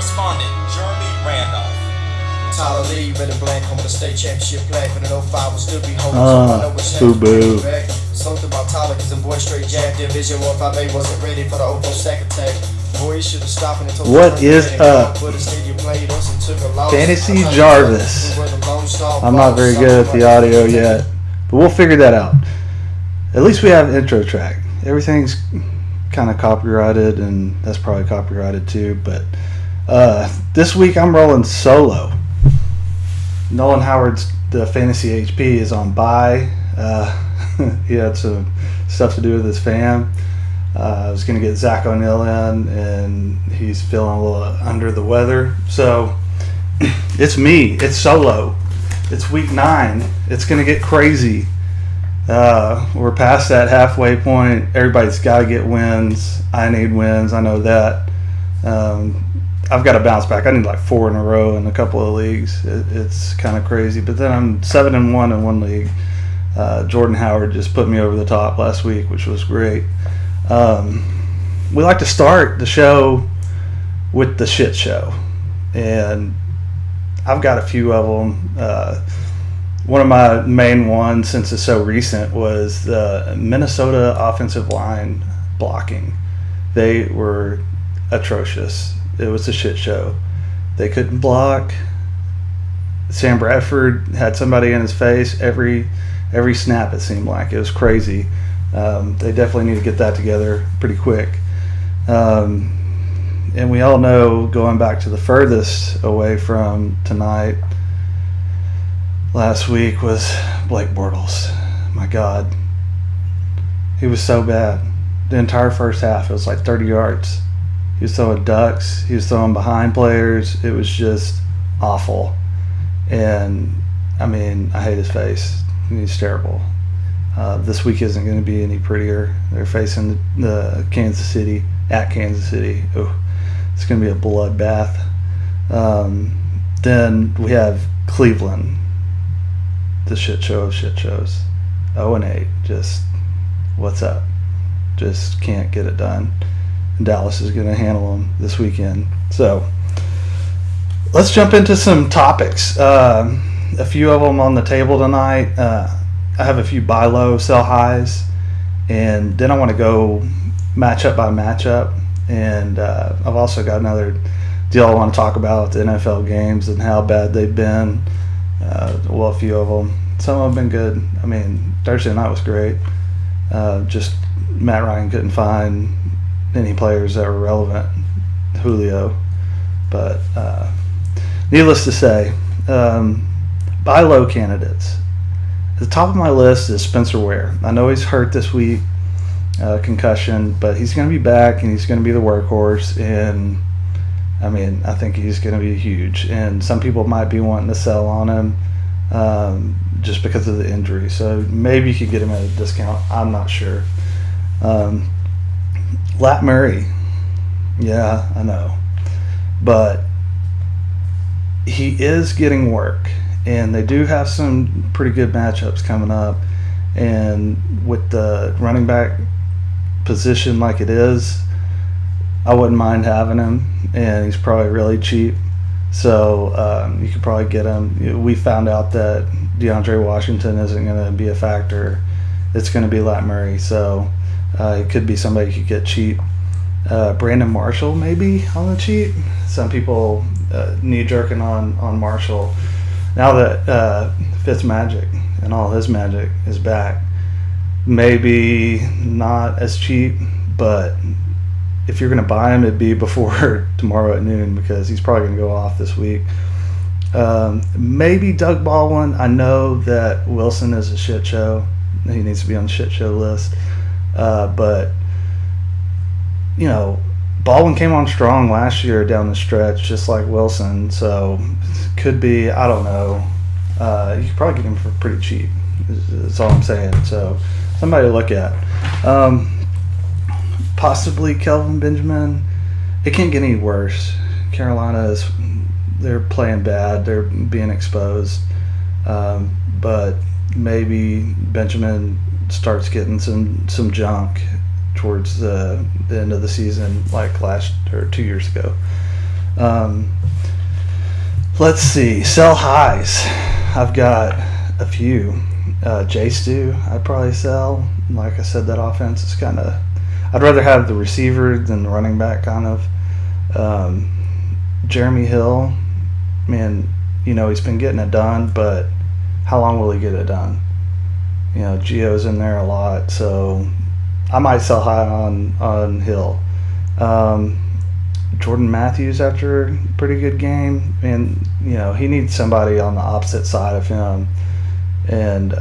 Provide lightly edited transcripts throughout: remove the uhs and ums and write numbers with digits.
correspondent, Jeremy Randolph. Tyler Lee, red and blank, home of the state championship flag. But in 05 will still be home, so I know what's happening. Something about Tyler, cause the boy straight jacked. Division 158 wasn't ready for the 04 sack attack. Boy, should have stopped and told What is up? Fantasy Jarvis. I'm not very good at the audio yet, but we'll figure that out. At least we have an intro track. Everything's kind of copyrighted, and that's probably copyrighted too, but this week I'm rolling solo. Nolan Howard's the Fantasy HP is on bye. He had some stuff to do with his fam. I was going to get Zach O'Neill in, and he's feeling a little under the weather. So it's me. It's solo. It's week 9. It's going to get crazy. We're past that halfway point. Everybody's got to get wins. I need wins. I know that. I've got to bounce back. I need like 4 in a row in a couple of leagues. It's kind of crazy. But then I'm 7-1 in one league. Jordan Howard just put me over the top last week, which was great. We like to start the show with the shit show. And I've got a few of them. One of my main ones, since it's so recent, was the Minnesota offensive line blocking. They were atrocious. It was a shit show. They couldn't block. Sam Bradford had somebody in his face every snap, it seemed like. It was crazy. They definitely need to get that together pretty quick. And we all know, going back to the furthest away from tonight, last week was Blake Bortles. My God. He was so bad. The entire first half, it was like 30 yards. He was throwing ducks. He was throwing behind players. It was just awful. And, I mean, I hate his face. He's terrible. This week isn't going to be any prettier. They're facing the Kansas City, at Kansas City. Ooh, it's going to be a bloodbath. Then we have Cleveland, the shit show of shit shows. 0-8. Just, what's up? Just can't get it done. And Dallas is going to handle them this weekend. So, let's jump into some topics. A few of them on the table tonight. I have a few buy low, sell highs, and then I want to go matchup by matchup. And I've also got another deal I want to talk about, the NFL games and how bad they've been. Well, a few of them. Some of them have been good. I mean, Thursday night was great. Just Matt Ryan couldn't find any players that were relevant. Julio. But needless to say, buy low candidates. At the top of my list is Spencer Ware. I know he's hurt this week, concussion, but he's going to be back and he's going to be the workhorse. And I mean, I think he's going to be huge. And some people might be wanting to sell on him just because of the injury. So maybe you could get him at a discount. I'm not sure. Lat Murray. Yeah, I know. But he is getting work. And they do have some pretty good matchups coming up. And with the running back position like it is, I wouldn't mind having him. And he's probably really cheap. So you could probably get him. We found out that DeAndre Washington isn't going to be a factor. It's going to be Lat Murray. So it could be somebody you could get cheap. Brandon Marshall maybe on the cheap. Some people knee-jerking on Marshall. Now that Fitzmagic and all his magic is back, maybe not as cheap, but if you're going to buy him, it'd be before tomorrow at noon because he's probably going to go off this week. Maybe Doug Baldwin. I know that Wilson is a shit show. He needs to be on the shit show list. But, you know, Baldwin came on strong last year down the stretch, just like Wilson. So, could be, I don't know. You could probably get him for pretty cheap. That's all I'm saying. So, somebody to look at. Possibly Kelvin Benjamin. It can't get any worse. Carolina they're playing bad. They're being exposed. But maybe Benjamin starts getting some junk towards the end of the season, like 2 years ago. Let's see. Sell highs. I've got a few. J.Stu, I'd probably sell. Like I said, that offense is kind of. I'd rather have the receiver than the running back, kind of. Jeremy Hill, man, he's been getting it done, but how long will he get it done? Gio's in there a lot, so I might sell high on Hill. Jordan Matthews, after a pretty good game, and he needs somebody on the opposite side of him. And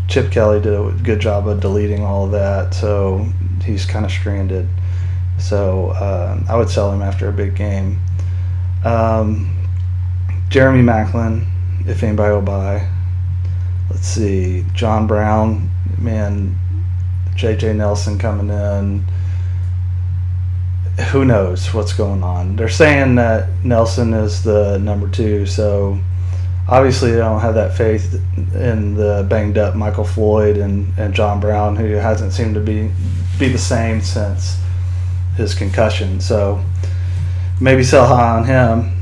Chip Kelly did a good job of deleting all of that, so he's kind of stranded. So I would sell him after a big game. Jeremy Maclin, if anybody will buy. Let's see, John Brown, man, J.J. Nelson coming in. Who knows what's going on? They're saying that Nelson is the number 2, so obviously they don't have that faith in the banged up Michael Floyd and John Brown, who hasn't seemed to be the same since his concussion. So maybe sell high on him.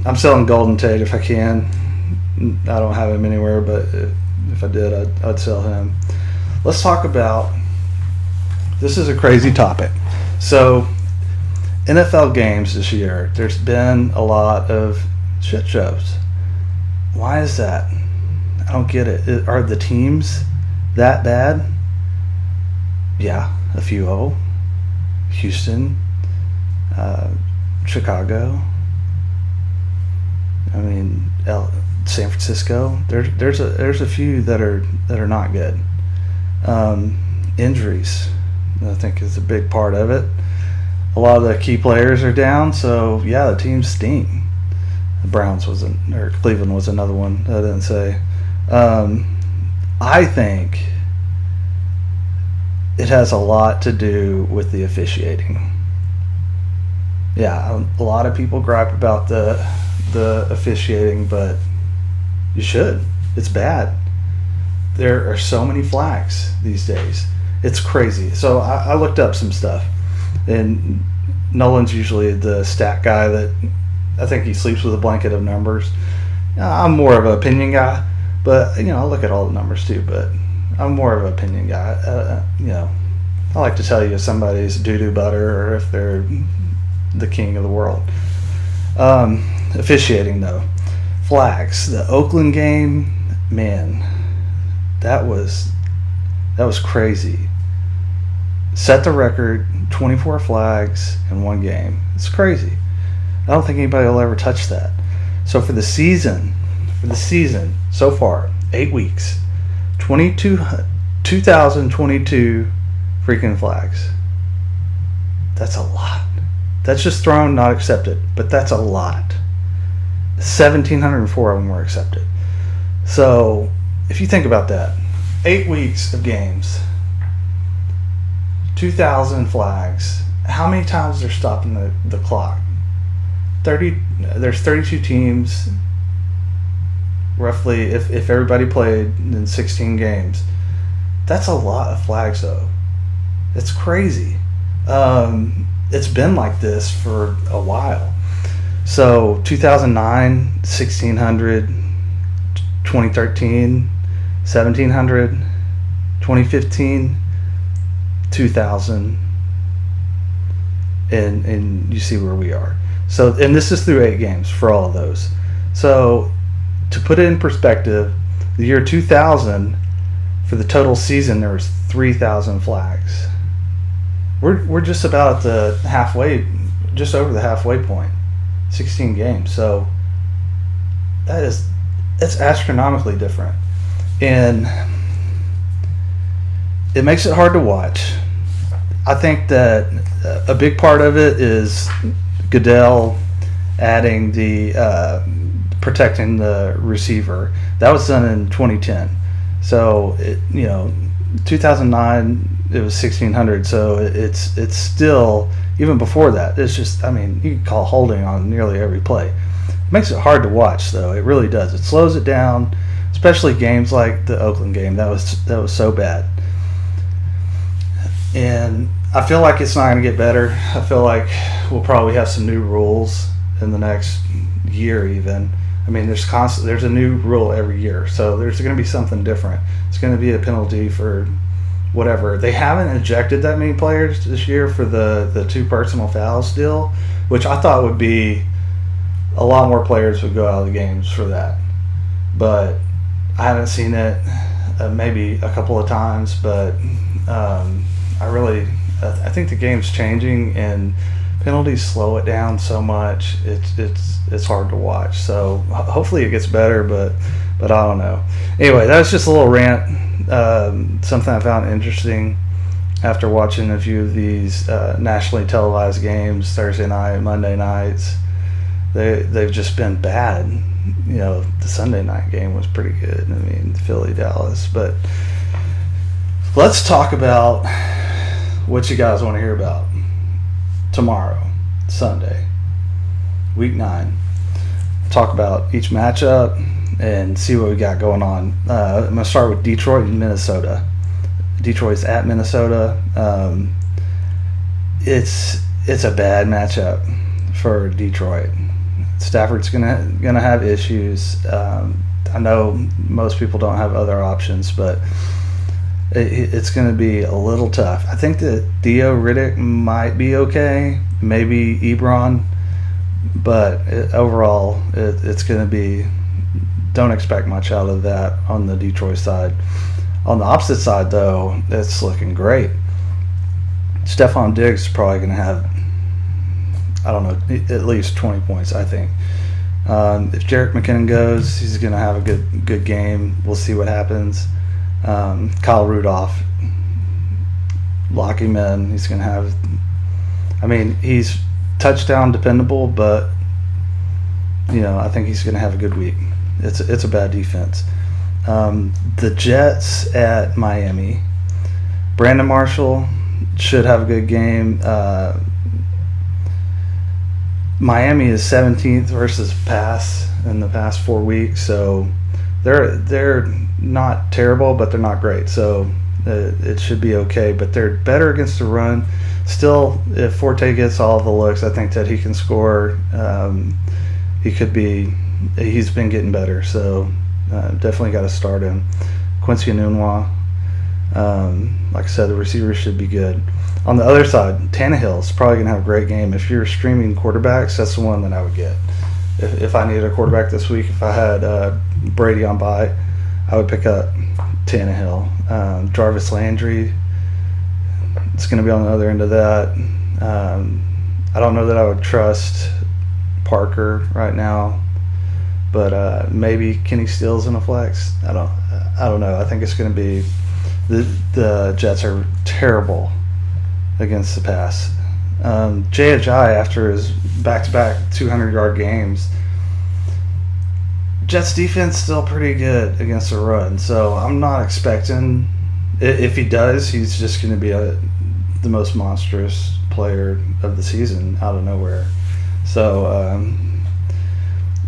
I'm selling Golden Tate if I can. I don't have him anywhere, but if I did, I'd sell him. Let's talk about, this is a crazy topic. So NFL games this year, there's been a lot of shit shows. Why is that? I don't get it. Are the teams that bad? Yeah, a few of them. Houston, Chicago. I mean, San Francisco. There's a few that are not good. Injuries, I think, is a big part of it. A lot of the key players are down, so yeah, the teams stink. The Browns or Cleveland was another one I didn't say. I think it has a lot to do with the officiating. Yeah, a lot of people gripe about the officiating, but you should. It's bad. There are so many flags these days. It's crazy. So I looked up some stuff, and Nolan's usually the stat guy that I think he sleeps with a blanket of numbers. I'm more of an opinion guy, but I look at all the numbers too. But I'm more of an opinion guy. I like to tell you if somebody's doo-doo butter or if they're the king of the world. Officiating though, flags. The Oakland game, man, that was crazy. Set the record, 24 flags in one game. It's crazy. I don't think anybody will ever touch that. So for the season so far, 8 weeks, 2,022 freaking flags. That's a lot. That's just thrown, not accepted, but that's a lot. 1,704 of them were accepted. So if you think about that, 8 weeks of games, 2,000 flags. How many times they're stopping the clock? There's 32 teams, roughly, if everybody played in 16 games. That's a lot of flags, though. It's crazy. It's been like this for a while. So 2009, 1,600, 2013, 1,700, 2015, 2,000, and you see where we are. So, and this is through 8 games for all of those. So to put it in perspective, the year 2000, for the total season, there was 3,000 flags. We're just about at the halfway, just over the halfway point, 16 games. So it's astronomically different, and it makes it hard to watch. I think that a big part of it is Goodell adding the protecting the receiver. That was done in 2010. So 2009 it was 1,600. So it's still, even before that, it's just, I mean, you can call holding on nearly every play. It makes it hard to watch, though. It really does. It slows it down, especially games like the Oakland game. That was so bad. And I feel like it's not going to get better. I feel like we'll probably have some new rules in the next year even. I mean, there's a new rule every year, so there's going to be something different. It's going to be a penalty for whatever. They haven't ejected that many players this year for the 2 personal fouls deal, which I thought would be a lot more players would go out of the games for that. But I haven't seen it maybe a couple of times, but I think the game's changing and penalties slow it down so much. It's hard to watch. So hopefully it gets better, but I don't know. Anyway, that was just a little rant. Something I found interesting after watching a few of these nationally televised games Thursday night, Monday nights. They've just been bad. You know, the Sunday night game was pretty good. I mean, Philly, Dallas. But let's talk about what you guys want to hear about tomorrow, Sunday, week 9. Talk about each matchup and see what we got going on. I'm going to start with Detroit and Minnesota. Detroit's at Minnesota. It's a bad matchup for Detroit. Stafford's gonna have issues. I know most people don't have other options, but it's going to be a little tough. I think that Theo Riddick might be okay, maybe Ebron, but overall it's going to be, don't expect much out of that on the Detroit side. On the opposite side, though, it's looking great. Stephon Diggs is probably going to have, I don't know, at least 20 points, I think. If Jerick McKinnon goes, he's going to have a good game. We'll see what happens. Kyle Rudolph, lock him in. He's going to have, I mean, he's touchdown dependable, but, you know, I think he's going to have a good week. It's a bad defense. The Jets at Miami. Brandon Marshall should have a good game. Miami is 17th versus pass in the past 4 weeks, so they're not terrible, but they're not great. So it should be okay. But they're better against the run. Still, if Forte gets all the looks, I think that he can score. He could be. He's been getting better, so definitely got to start him. Quincy Enunwa. Like I said, the receivers should be good. On the other side, Tannehill's probably going to have a great game. If you're streaming quarterbacks, that's the one that I would get. If I needed a quarterback this week, if I had Brady on bye, I would pick up Tannehill. Jarvis Landry, it's going to be on the other end of that. I don't know that I would trust Parker right now, but maybe Kenny Stills in a flex. I don't know. I think it's going to be the Jets are terrible against the pass. Jay Ajayi, after his back-to-back 200-yard games, Jets defense still pretty good against the run, so I'm not expecting. If he does, he's just going to be the most monstrous player of the season out of nowhere. So,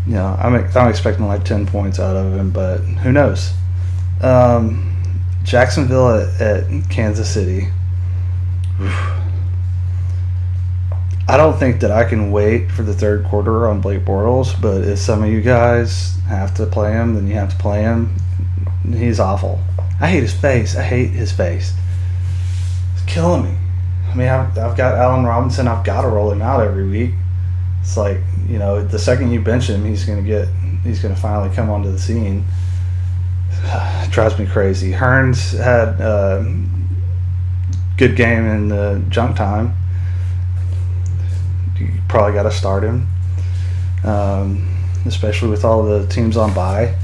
you know, I'm expecting like 10 points out of him, but who knows? Jacksonville at Kansas City. I don't think that I can wait for the third quarter on Blake Bortles, but if some of you guys have to play him, then you have to play him. He's awful. I hate his face. It's killing me. I mean, I've got Allen Robinson. I've got to roll him out every week. It's like, you know, the second you bench him, he's going to finally come onto the scene. It drives me crazy. Hearns had a good game in the junk time. You probably got to start him, especially with all the teams on bye.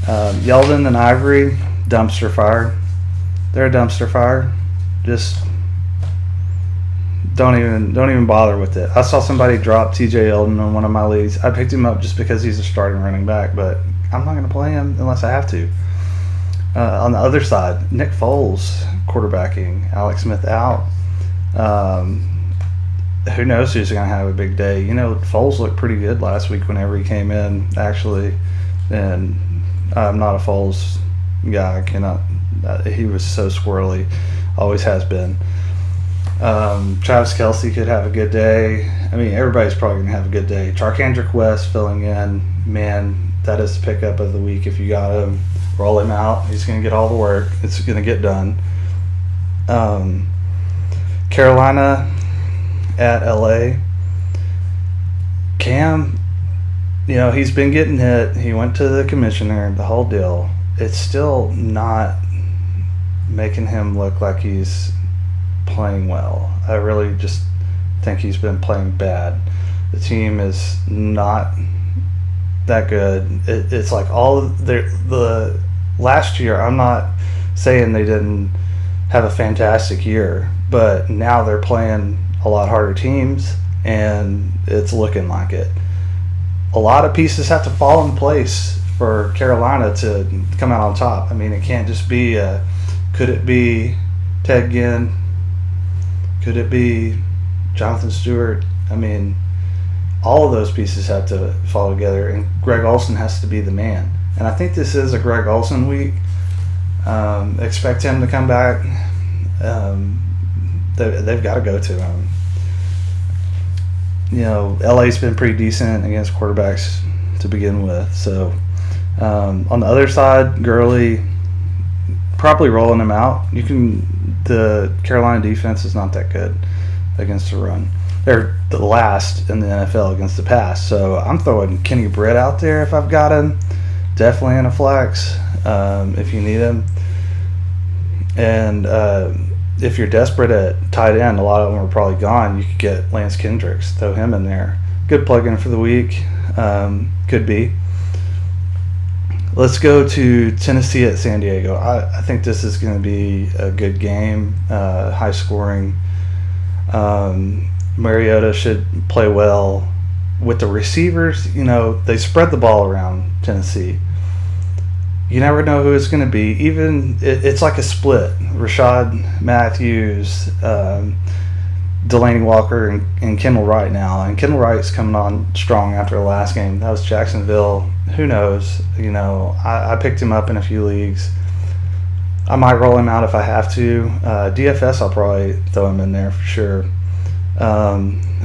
Yeldon and Ivory, dumpster fire. They're a dumpster fire. Just don't even bother with it. I saw somebody drop T.J. Yeldon in one of my leagues. I picked him up just because he's a starting running back, but I'm not going to play him unless I have to. On the other side, Nick Foles quarterbacking, Alex Smith out. Who knows who's going to have a big day? You know, Foles looked pretty good last week whenever he came in, actually. And I'm not a Foles guy. I cannot. He was so squirrely, always has been. Travis Kelce could have a good day. I mean, everybody's probably going to have a good day. J.A.R.V.I.S filling in. Man, that is the pickup of the week. If you got him, roll him out. He's going to get all the work. It's going to get done. Carolina at L.A. Cam, he's been getting hit. He went to the commissioner, the whole deal. It's still not making him look like he's playing well. I really just think he's been playing bad. The team is not that good. It's like all the last year, I'm not saying they didn't have a fantastic year, but now they're playing a lot harder teams, and it's looking like it. A lot of pieces have to fall in place for Carolina to come out on top. I mean, it can't just be could it be Ted Ginn? Could it be Jonathan Stewart? I mean, all of those pieces have to fall together, and Greg Olsen has to be the man. And I think this is a Greg Olsen week. Expect him to come back. They've got to go to him. LA's been pretty decent against quarterbacks to begin with. So on the other side, Gurley probably rolling him out. The Carolina defense is not that good against the run. They're the last in the NFL against the pass. So I'm throwing Kenny Britt out there if I've got him. Definitely in a flex if you need him. And if you're desperate at tight end, a lot of them are probably gone. You could get Lance Kendricks, throw him in there. Good plug-in for the week. Could be. Let's go to Tennessee at San Diego. I think this is going to be a good game, high scoring. Mariota should play well. With the receivers, they spread the ball around Tennessee. You never know who it's going to be. It's like a split. Rashad Matthews, Delaney Walker, and Kendall Wright now. And Kendall Wright's coming on strong after the last game. That was Jacksonville. Who knows? I picked him up in a few leagues. I might roll him out if I have to. DFS, I'll probably throw him in there for sure.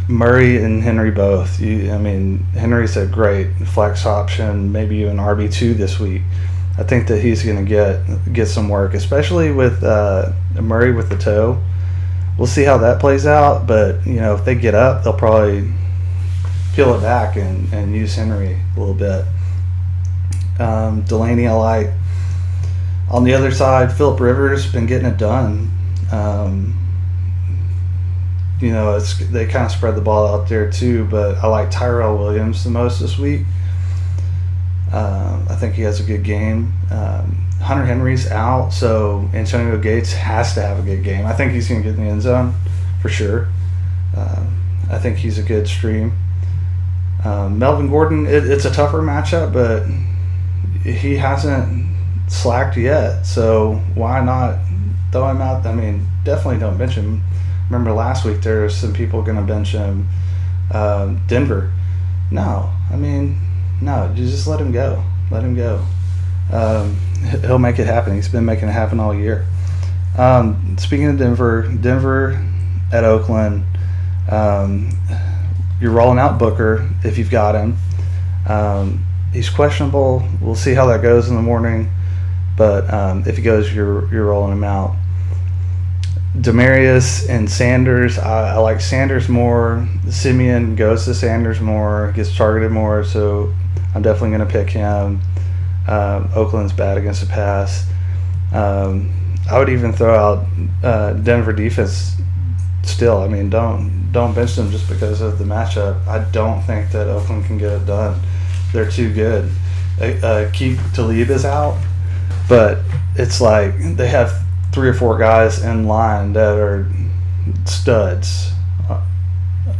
Murray and Henry both. Henry's a great flex option, maybe even RB2 this week. I think that he's going to get some work, especially with Murray with the toe. We'll see how that plays out, but if they get up, they'll probably peel it back and use Henry a little bit. Delaney, I like. On the other side, Phillip Rivers been getting it done. They kind of spread the ball out there too, but I like Tyrell Williams the most this week. I think he has a good game. Hunter Henry's out, so Antonio Gates has to have a good game. I think he's going to get in the end zone for sure. I think he's a good stream. Melvin Gordon, it's a tougher matchup, but he hasn't slacked yet, so why not throw him out? Definitely don't bench him. Remember last week there were some people going to bench him. Denver. No, you just let him go. Let him go. He'll make it happen. He's been making it happen all year. Speaking of Denver at Oakland, you're rolling out Booker if you've got him. He's questionable. We'll see how that goes in the morning. But if he goes, you're rolling him out. Demarius and Sanders, I like Sanders more. Simeon goes to Sanders more, gets targeted more, so I'm definitely going to pick him. Oakland's bad against the pass. I would even throw out Denver defense still. Don't bench them just because of the matchup. I don't think that Oakland can get it done. They're too good. Keith Talib is out, but it's like they have 3 or 4 guys in line that are studs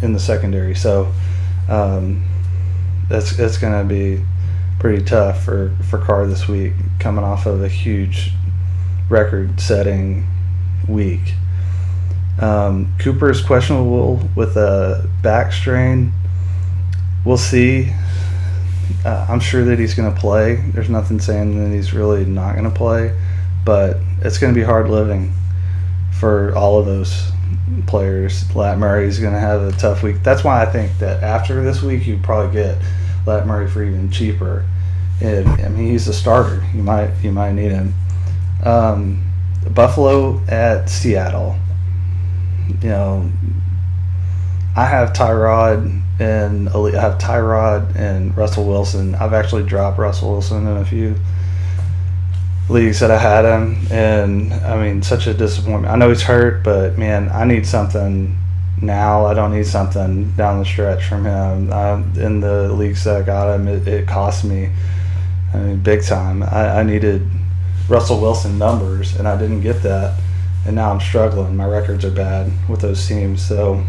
in the secondary. So that's going to be pretty tough for Carr this week, coming off of a huge record-setting week. Cooper is questionable with a back strain. We'll see. I'm sure that he's going to play. There's nothing saying that he's really not going to play, but it's going to be hard living for all of those players. Lat Murray's going to have a tough week. That's why I think that after this week, you probably get Lat Murray for even cheaper. And I mean, he's a starter. You might need him. Buffalo at Seattle. You know, I have Tyrod and Russell Wilson. I've actually dropped Russell Wilson in a few leagues that I had him, and I mean, such a disappointment. I know he's hurt, but man, I need something now. I don't need something down the stretch from him. In the leagues that I got him, it cost me, I mean, big time. I needed Russell Wilson numbers, and I didn't get that, and now I'm struggling. My records are bad with those teams. So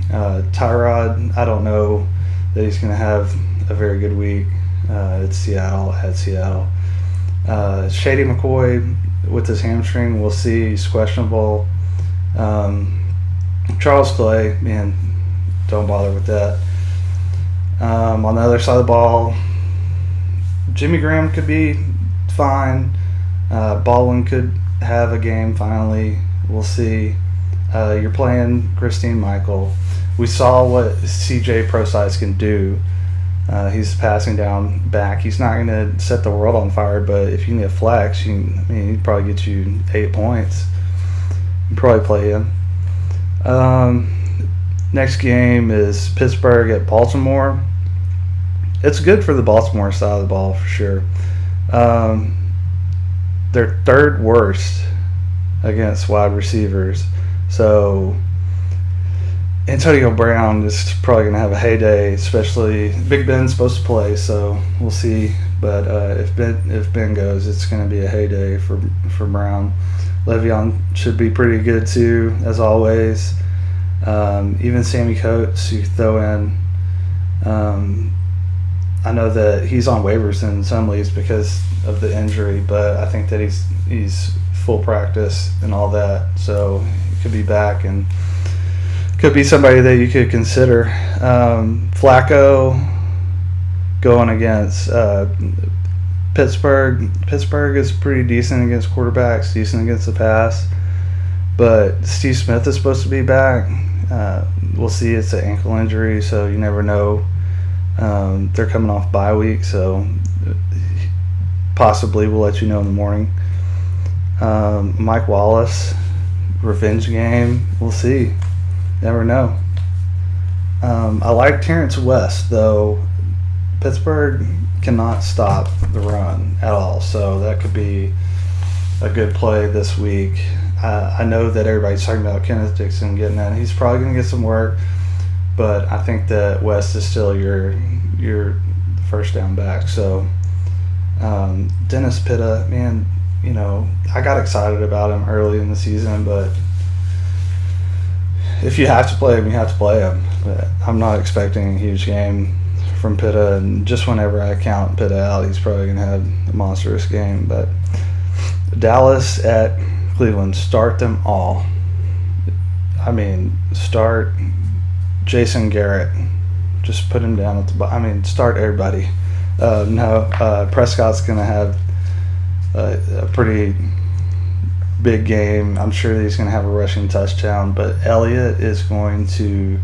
Tyrod, I don't know that he's going to have a very good week. It's Seattle at Seattle. Shady McCoy with his hamstring, we'll see. He's questionable. Charles Clay, man, don't bother with that. On the other side of the ball, Jimmy Graham could be fine. Baldwin could have a game finally. We'll see. You're playing Christine Michael. We saw what CJ Prosize can do. He's passing down back. He's not going to set the world on fire, but if you need a flex, he'd probably get you 8 points. You'd probably play him. Next game is Pittsburgh at Baltimore. It's good for the Baltimore side of the ball for sure. They're third worst against wide receivers. So Antonio Brown is probably going to have a heyday, especially Big Ben's supposed to play, so we'll see. But if Ben goes, it's going to be a heyday for Brown. Le'Veon should be pretty good too, as always. Even Sammy Coates, you throw in. I know that he's on waivers in some leagues because of the injury, but I think that he's full practice and all that, so he could be back and could be somebody that you could consider. Flacco going against Pittsburgh. Pittsburgh is pretty decent against quarterbacks, decent against the pass, but Steve Smith is supposed to be back. We'll see. It's an ankle injury, so you never know. They're coming off bye week, so possibly we'll let you know in the morning. Mike Wallace, revenge game. We'll see. Never know. I like Terrence West, though. Pittsburgh cannot stop the run at all, so that could be a good play this week. I know that everybody's talking about Kenneth Dixon getting in. He's probably going to get some work, but I think that West is still your first down back. So Dennis Pitta, man, I got excited about him early in the season, but if you have to play him, you have to play him. But I'm not expecting a huge game from Pitta, and just whenever I count Pitta out, he's probably going to have a monstrous game. But Dallas at Cleveland, start them all. I mean, start Jason Garrett. Just put him down at the bottom. I mean, start everybody. Prescott's going to have a pretty big game. I'm sure he's going to have a rushing touchdown, but Elliott is going to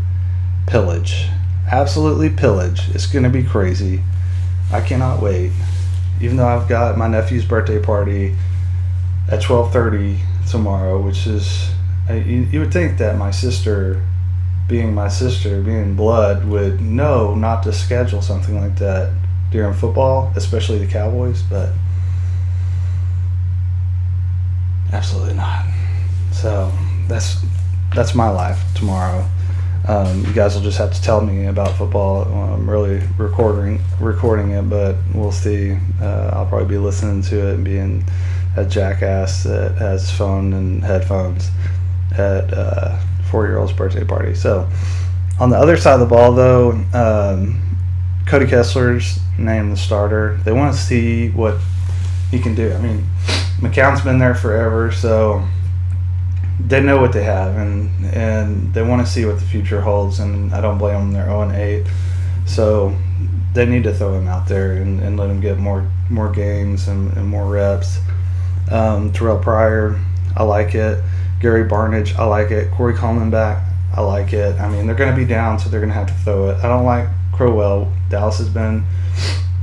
pillage. Absolutely pillage. It's going to be crazy. I cannot wait. Even though I've got my nephew's birthday party at 12:30 tomorrow, which is, you would think that my sister, being blood, would know not to schedule something like that during football, especially the Cowboys, but absolutely not. So that's my life tomorrow. You guys will just have to tell me about football. I'm really recording it, but we'll see. I'll probably be listening to it and being a jackass that has phone and headphones at 4-year-old's birthday party. So on the other side of the ball, though, Cody Kessler's named the starter. They want to see what he can do. I mean, McCown's been there forever, so they know what they have, and they want to see what the future holds, and I don't blame them. They're 0-8, so they need to throw him out there and let him get more games and more reps. Terrell Pryor, I like it. Gary Barnidge, I like it. Corey Coleman back, I like it. I mean, they're going to be down, so they're going to have to throw it. I don't like Crowell. Dallas has been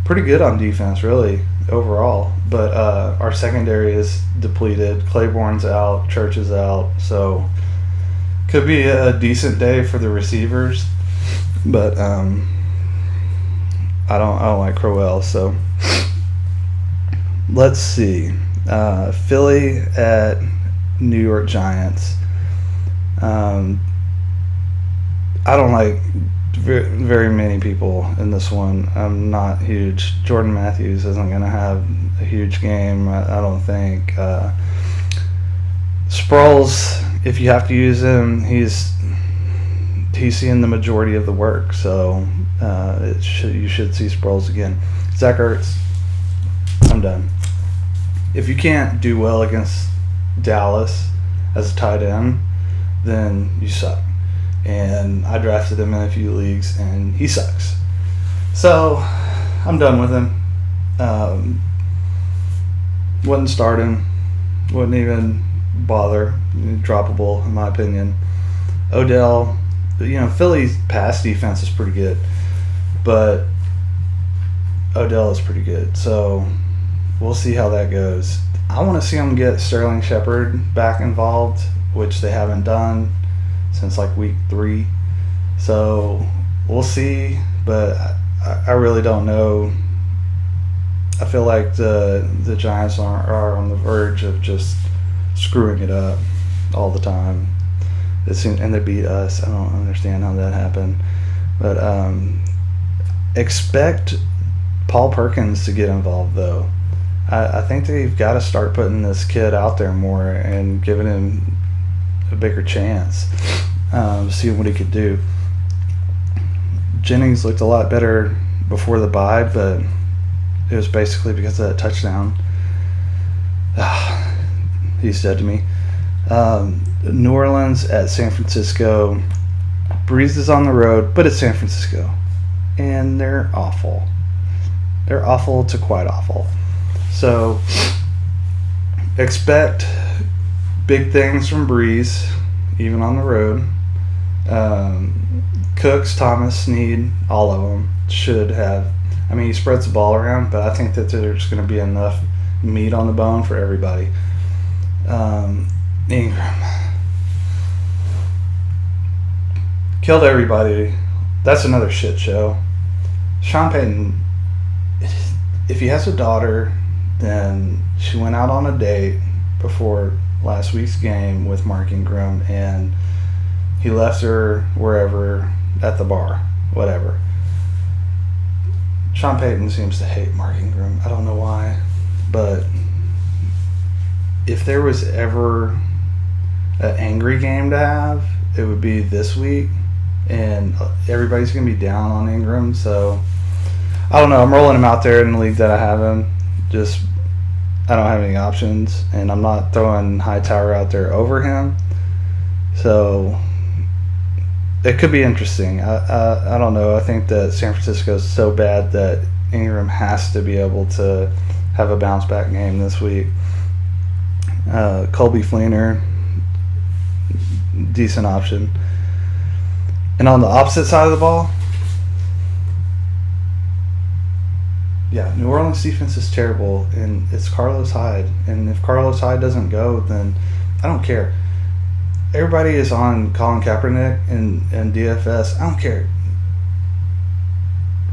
pretty good on defense, really, overall. But our secondary is depleted. Claiborne's out. Church is out. So could be a decent day for the receivers. But I don't like Crowell. So let's see. Philly at New York Giants. I don't like very many people in this one. I'm not huge. Jordan Matthews isn't going to have a huge game, I don't think. Sproles, if you have to use him, he's seeing the majority of the work, so you should see Sproles again. Zach Ertz, I'm done. If you can't do well against Dallas as a tight end, then you suck. And I drafted him in a few leagues, and he sucks. So I'm done with him. Wouldn't start him. Wouldn't even bother. Droppable, in my opinion. Odell, Philly's pass defense is pretty good, but Odell is pretty good. So we'll see how that goes. I want to see them get Sterling Shepard back involved, which they haven't done since like week 3. So we'll see, but I really don't know. I feel like the Giants are on the verge of just screwing it up all the time. And they beat us. I don't understand how that happened. But expect Paul Perkins to get involved, though. I think they've got to start putting this kid out there more and giving him a bigger chance, seeing what he could do. Jennings looked a lot better before the bye, but it was basically because of that touchdown. He's dead to me. New Orleans at San Francisco. Breeze is on the road, but it's San Francisco. And they're awful. They're awful to quite awful. So expect big things from Breeze, even on the road. Cooks, Thomas, Snead, all of them should have. I mean, he spreads the ball around, but I think that there's going to be enough meat on the bone for everybody. Ingram killed everybody. That's another shit show. Sean Payton, if he has a daughter, then she went out on a date before last week's game with Mark Ingram, and he left her wherever, at the bar, whatever. Sean Payton seems to hate Mark Ingram. I don't know why, but if there was ever an angry game to have, it would be this week, and everybody's going to be down on Ingram, so I don't know. I'm rolling him out there in the league that I have him. Just, I don't have any options, and I'm not throwing Hightower out there over him, so it could be interesting. I don't know. I think that San Francisco is so bad that Ingram has to be able to have a bounce back game this week. Colby Fleener, decent option. And on the opposite side of the ball, yeah, New Orleans defense is terrible, and it's Carlos Hyde. And if Carlos Hyde doesn't go, then I don't care. Everybody is on Colin Kaepernick and DFS. I don't care.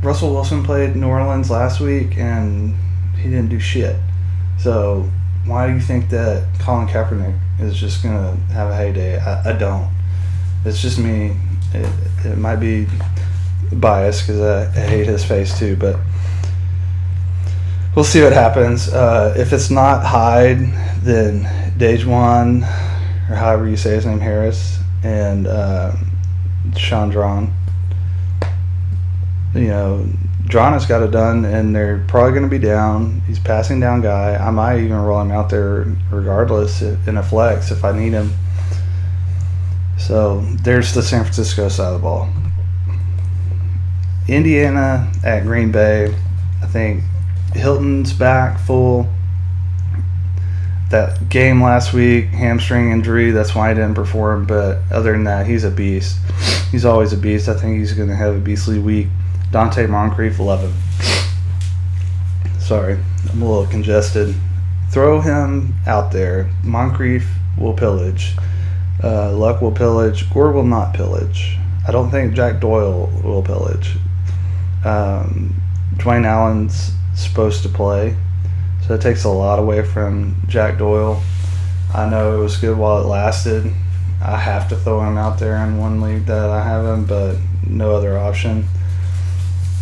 Russell Wilson played New Orleans last week, and he didn't do shit. So why do you think that Colin Kaepernick is just going to have a heyday? I don't. It's just me. It might be biased because I hate his face too, but we'll see what happens. If it's not Hyde, then Dejuan, or however you say his name, Harris, and Chandron. Dron has got it done, and they're probably going to be down. He's passing down guy. I might even roll him out there regardless in a flex if I need him. So there's the San Francisco side of the ball. Indiana at Green Bay. I think Hilton's back full. that game last week, hamstring injury, that's why he didn't perform. But other than that, he's a beast. He's always a beast. I think he's going to have a beastly week. Dante Moncrief, love him. Sorry, I'm a little congested. Throw him out there. Moncrief will pillage. Luck will pillage. Gore will not pillage. I don't think Jack Doyle will pillage. Dwayne Allen's supposed to play, so it takes a lot away from Jack Doyle. I know it was good while it lasted. I have to throw him out there in one league that I have him, but no other option.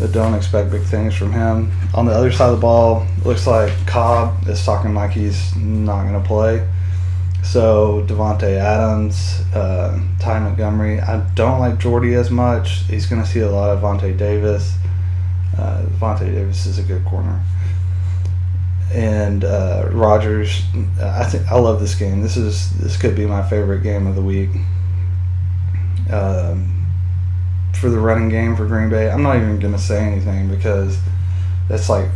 But don't expect big things from him. On the other side of the ball, looks like Cobb is talking like he's not going to play. So Devontae Adams, Ty Montgomery. I don't like Jordy as much. He's going to see a lot of Vontae Davis. Vontae Davis is a good corner. And Rodgers. I love this game. This could be my favorite game of the week. For the running game for Green Bay, I'm not even going to say anything because it's like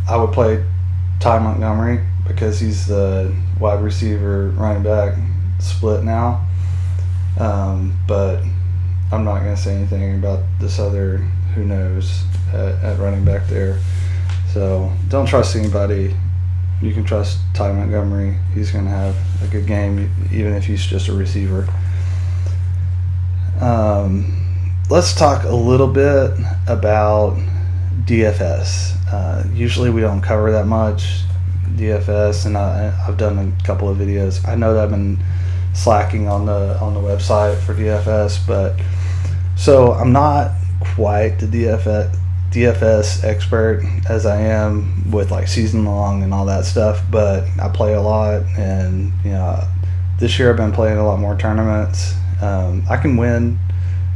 I would play Ty Montgomery because he's the wide receiver running back split now. But I'm not going to say anything about this other who knows at running back there. So don't trust anybody. You can trust Ty Montgomery. He's going to have a good game even if he's just a receiver. Let's talk a little bit about DFS. Usually we don't cover that much DFS, and I've done a couple of videos. I know that I've been slacking on the website for DFS, but so I'm not quite the DFS expert as I am with like season long and all that stuff, but I play a lot, and this year I've been playing a lot more tournaments. I can win.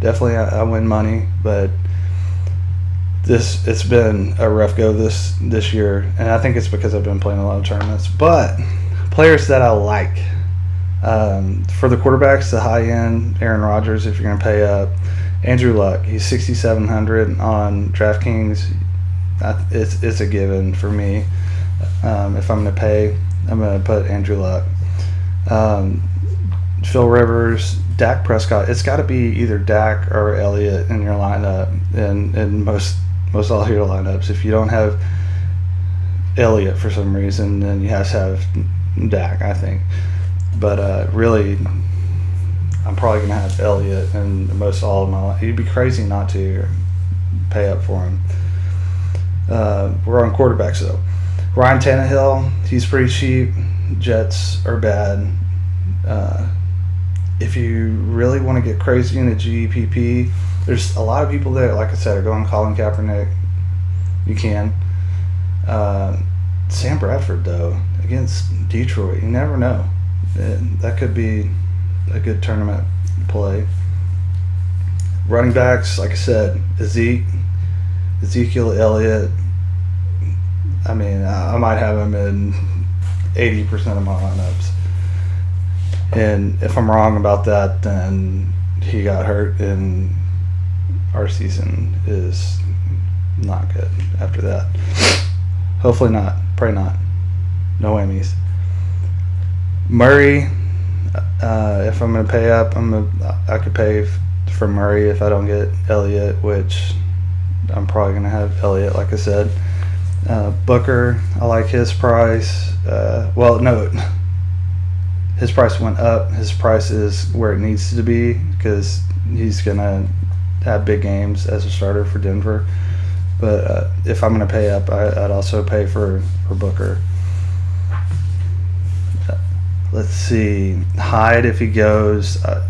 Definitely, I win money, but it's been a rough go this year, and I think it's because I've been playing a lot of tournaments. But players that I like for the quarterbacks, the high end, Aaron Rodgers. If you're going to pay up, Andrew Luck, he's 6,700 on DraftKings. It's a given for me. If I'm going to pay, I'm going to put Andrew Luck. Phil Rivers, Dak Prescott. It's got to be either Dak or Elliott in your lineup, in most all your lineups. If you don't have Elliott for some reason, then you have to have Dak, I think. But really, I'm probably going to have Elliott in most all of my life. You'd be crazy not to pay up for him. We're on quarterbacks, though. Ryan Tannehill, he's pretty cheap. Jets are bad. If you really want to get crazy in the GEPP, there's a lot of people that, like I said, are going Colin Kaepernick. You can. Sam Bradford, though, against Detroit, you never know. That could be a good tournament play. Running backs, like I said, Ezekiel Elliott. I mean, I might have him in 80% of my lineups. And if I'm wrong about that, then he got hurt, and our season is not good after that. Hopefully not. Pray not. No whammies. Murray, if I'm going to pay up, I could pay for Murray if I don't get Elliott, which I'm probably going to have Elliott, like I said. Booker, I like his price. His price went up. His price is where it needs to be because he's going to have big games as a starter for Denver. But if I'm going to pay up, I'd also pay for Booker. Let's see. Hyde, if he goes, I've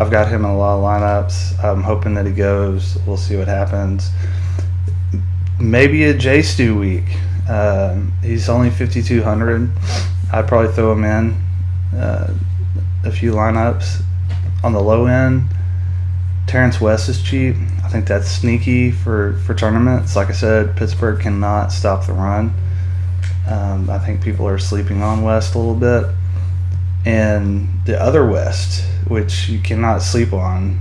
got him in a lot of lineups. I'm hoping that he goes. We'll see what happens. Maybe a J-Stu week. He's only 5,200. I'd probably throw him in a few lineups. On the low end, Terrence West is cheap. I think that's sneaky for tournaments. Like I said, Pittsburgh cannot stop the run. I think people are sleeping on West a little bit. And the other West, which you cannot sleep on,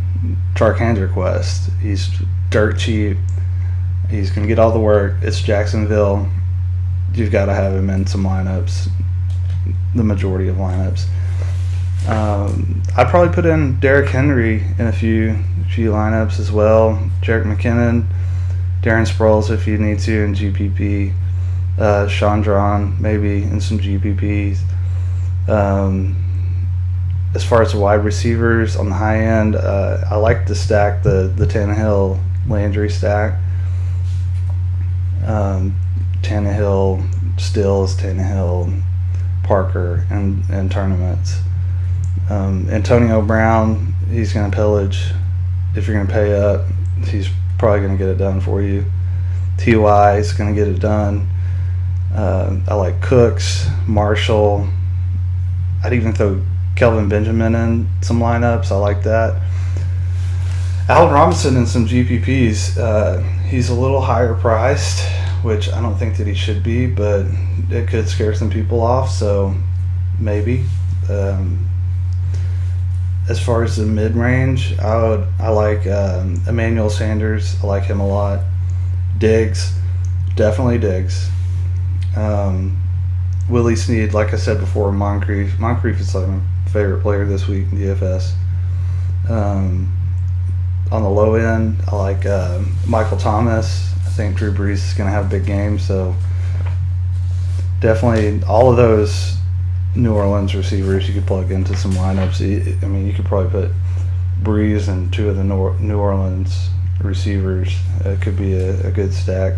Charkandrick West. He's dirt cheap. He's going to get all the work. It's Jacksonville. You've got to have him in some lineups. the majority of lineups. I'd probably put in Derrick Henry in a few lineups as well. Jerick McKinnon, Darren Sproles if you need to in GPP. Chandron maybe in some GPPs. As far as the wide receivers on the high end, I like to stack the Tannehill Landry stack. Tannehill, Stills, Tannehill, Parker in tournaments. Antonio Brown, he's going to pillage. If you're going to pay up, he's probably going to get it done for you. T.Y. is going to get it done. I like Cooks, Marshall. I'd even throw Kelvin Benjamin in some lineups. I like that. Allen Robinson in some GPPs. He's a little higher priced, which I don't think that he should be, but it could scare some people off, so maybe. As far as the mid-range, I like Emmanuel Sanders. I like him a lot. Diggs, definitely Diggs. Willie Snead, like I said before, Moncrief. Moncrief is like my favorite player this week in DFS. On the low end, I like Michael Thomas. I think Drew Brees is going to have a big game, so definitely all of those New Orleans receivers you could plug into some lineups. I mean, you could probably put Brees and two of the New Orleans receivers. It could be a good stack.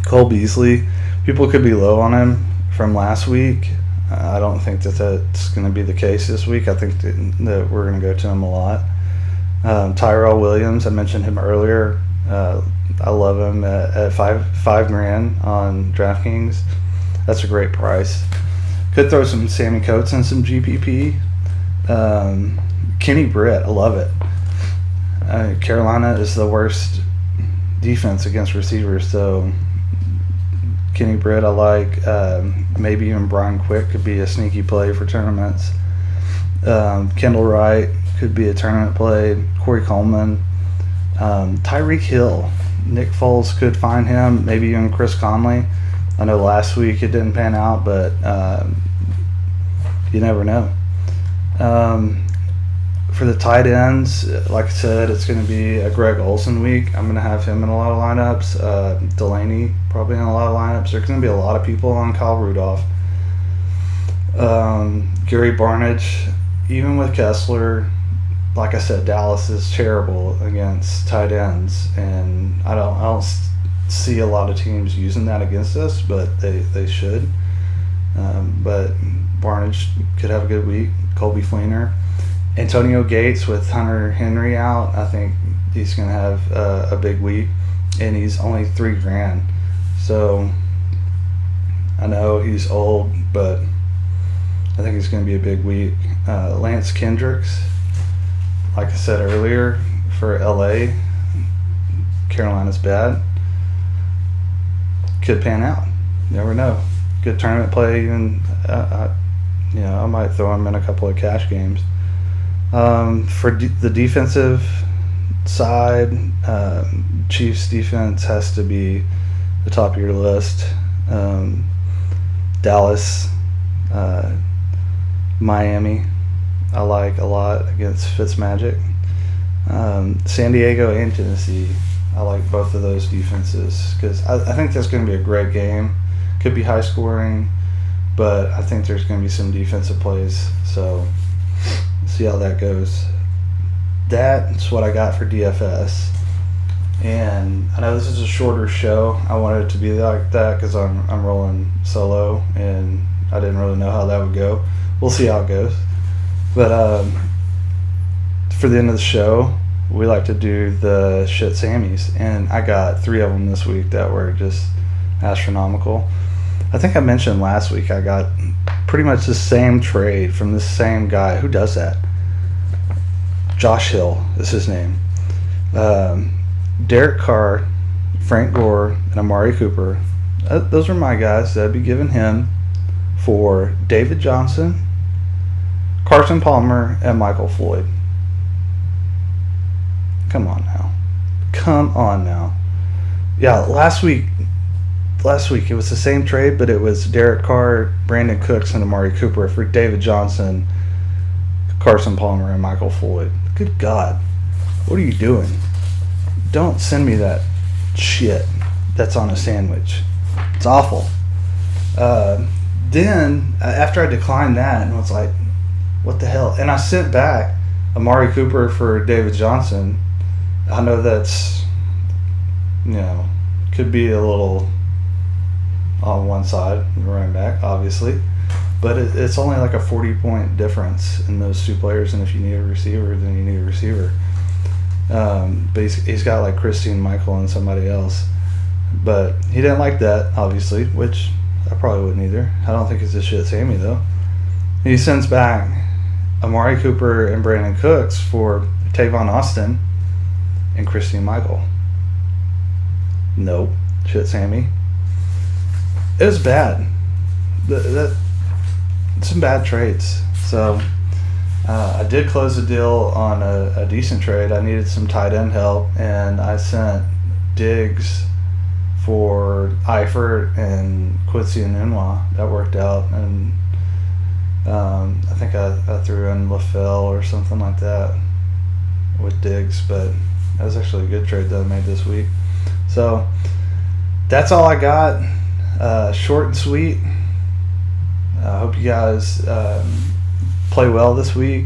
Cole Beasley, people could be low on him from last week. I don't think that's going to be the case this week. I think that we're going to go to him a lot. Tyrell Williams, I mentioned him earlier. I love him at $5,000 on DraftKings. That's a great price. Could throw some Sammy Coates in some GPP. Kenny Britt, I love it. Carolina is the worst defense against receivers, so Kenny Britt I like. Maybe even Brian Quick could be a sneaky play for tournaments. Kendall Wright could be a tournament play. Corey Coleman. Tyreek Hill. Nick Foles could find him. Maybe even Chris Conley. I know last week it didn't pan out, but you never know. For the tight ends, like I said, it's going to be a Greg Olsen week. I'm going to have him in a lot of lineups. Delaney probably in a lot of lineups. There's going to be a lot of people on Kyle Rudolph. Gary Barnidge, even with Kessler, like I said, Dallas is terrible against tight ends, and I don't see a lot of teams using that against us, but they should. But Barnidge could have a good week. Colby Fleener. Antonio Gates with Hunter Henry out, I think he's going to have a big week, and he's only $3,000. So I know he's old, but I think it's going to be a big week. Lance Kendricks, like I said earlier, for LA, Carolina's bad. Could pan out. You never know. Good tournament play, even. I might throw him in a couple of cash games. For the defensive side, Chiefs defense has to be the top of your list. Dallas, Miami, I like a lot against Fitzmagic. San Diego and Tennessee, I like both of those defenses because I think that's going to be a great game. Could be high scoring, but I think there's going to be some defensive plays. So see how that goes. That's what I got for DFS. And I know this is a shorter show. I wanted it to be like that because I'm rolling solo, and I didn't really know how that would go. We'll see how it goes. But for the end of the show, we like to do the shit Sammys, and I got 3 of them this week that were just astronomical. I think I mentioned last week I got pretty much the same trade from the same guy. Who does that? Josh Hill is his name. Derek Carr, Frank Gore, and Amari Cooper. Those are my guys that I'd be giving him for David Johnson, Carson Palmer, and Michael Floyd. Come on now. Yeah, last week last week. It was the same trade, but it was Derek Carr, Brandon Cooks, and Amari Cooper for David Johnson, Carson Palmer, and Michael Floyd. Good God. What are you doing? Don't send me that shit that's on a sandwich. It's awful. Then, after I declined that and was like, what the hell? And I sent back Amari Cooper for David Johnson. I know that's, could be a little on one side, running back, obviously. But it's only like a 40-point difference in those two players, and if you need a receiver, then you need a receiver. But he's got like Christine Michael and somebody else. But he didn't like that, obviously, which I probably wouldn't either. I don't think it's a shit Sammy, though. He sends back Amari Cooper and Brandon Cooks for Tavon Austin and Christine Michael. Nope. Shit Sammy. It was bad. Some bad trades. So I did close the deal on a decent trade. I needed some tight end help, and I sent Diggs for Eifert and Quincy and Nunwa. That worked out, and I think I threw in LaFell or something like that with Diggs, but that was actually a good trade that I made this week. So that's all I got. Short and sweet. I hope you guys play well this week.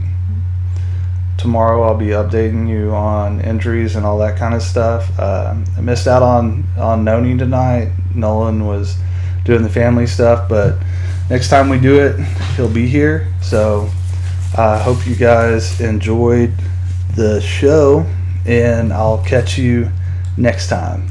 Tomorrow I'll be updating you on injuries and all that kind of stuff. I missed out on Noni tonight. Nolan was doing the family stuff, but next time we do it, he'll be here. So I hope you guys enjoyed the show, and I'll catch you next time.